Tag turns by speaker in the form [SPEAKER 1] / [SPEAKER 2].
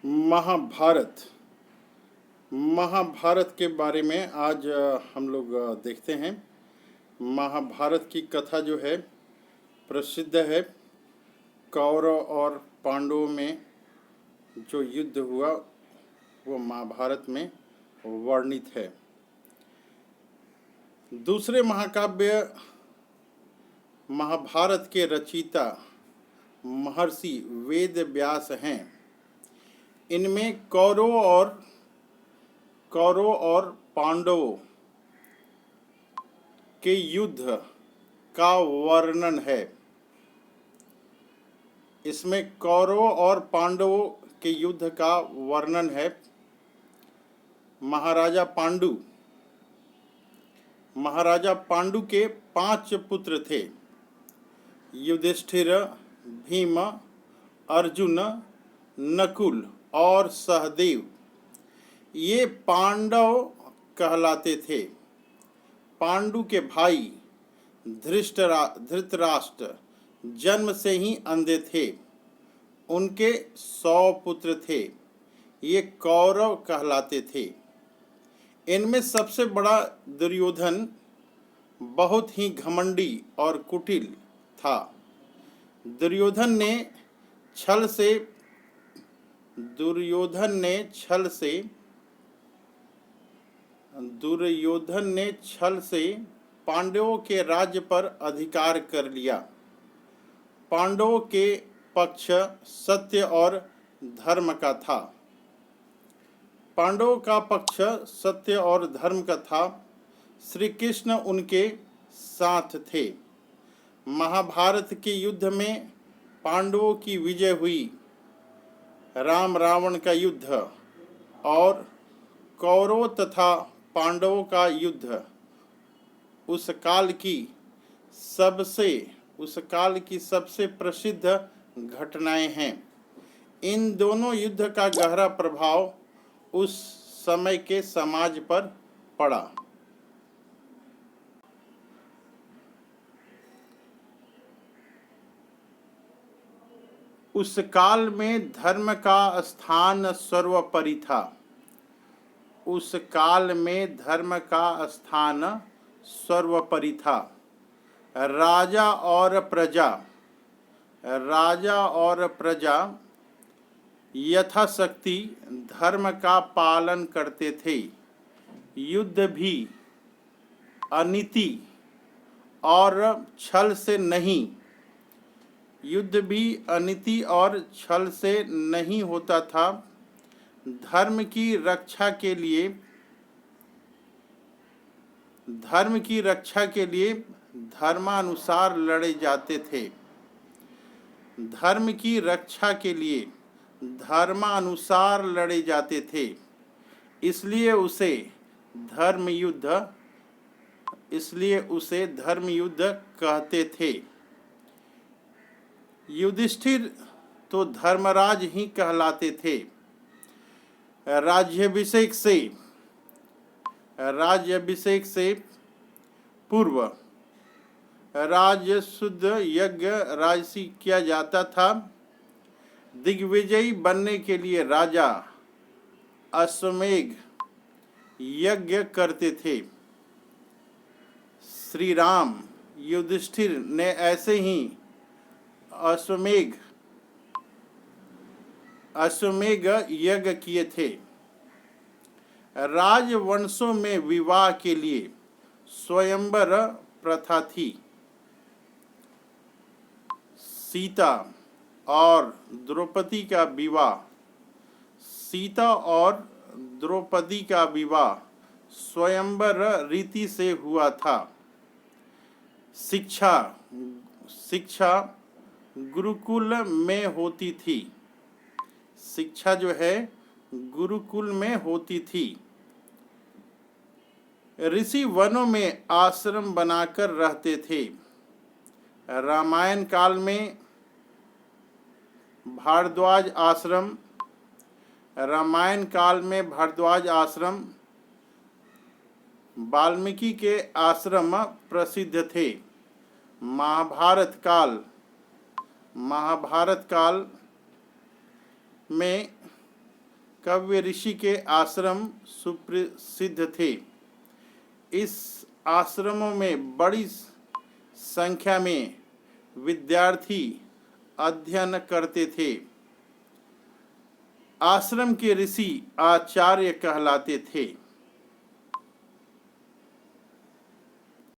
[SPEAKER 1] महाभारत महाभारत के बारे में आज हम लोग देखते हैं। महाभारत की कथा जो है प्रसिद्ध है। कौरव और पांडवों में जो युद्ध हुआ वो महाभारत में वर्णित है। दूसरे महाकाव्य महाभारत के रचयिता महर्षि वेद व्यास हैं। इनमें कौरव और पांडवों के युद्ध का वर्णन है। इसमें कौरव और पांडवों के युद्ध का वर्णन है। महाराजा पांडु के 5 पुत्र थे। युधिष्ठिर, भीम, अर्जुन, नकुल और सहदेव ये पांडव कहलाते थे। पांडु के भाई धृतराष्ट्र जन्म से ही अंधे थे। उनके 100 पुत्र थे। ये कौरव कहलाते थे। इनमें सबसे बड़ा दुर्योधन बहुत ही घमंडी और कुटिल था। दुर्योधन ने छल से पांडवों के राज्य पर अधिकार कर लिया। पांडवों के पक्ष सत्य और धर्म का था। पांडवों का पक्ष सत्य और धर्म का था। श्री कृष्ण उनके साथ थे। महाभारत के युद्ध में पांडवों की विजय हुई। राम रावण का युद्ध और कौरव तथा पांडवों का युद्ध उस काल की सबसे प्रसिद्ध घटनाएं हैं। इन दोनों युद्ध का गहरा प्रभाव उस समय के समाज पर पड़ा। उस काल में धर्म का स्थान सर्वोपरि था। राजा और प्रजा यथाशक्ति धर्म का पालन करते थे। युद्ध भी अनीति और छल से नहीं होता था। धर्म की रक्षा के लिए धर्मानुसार लड़े जाते थे। इसलिए उसे धर्म युद्ध कहते थे। युधिष्ठिर तो धर्मराज ही कहलाते थे। राज्याभिषेक से पूर्व राजसूय यज्ञ राजसी किया जाता था। दिग्विजयी बनने के लिए राजा अश्वमेध यज्ञ करते थे। श्री राम युधिष्ठिर ने ऐसे ही अश्वमेध यज्ञ किए थे। राजवंशों में विवाह के लिए स्वयंवर प्रथा थी। सीता और द्रौपदी का विवाह स्वयंवर रीति से हुआ था। शिक्षा गुरुकुल में होती थी। शिक्षा जो है गुरुकुल में होती थी। ऋषि वनों में आश्रम बनाकर रहते थे। रामायण काल में भारद्वाज आश्रम वाल्मीकि के आश्रम प्रसिद्ध थे। महाभारत काल में कव्य ऋषि के आश्रम सुप्रसिद्ध थे। इस आश्रमों में बड़ी संख्या में विद्यार्थी अध्ययन करते थे। आश्रम के ऋषि आचार्य कहलाते थे।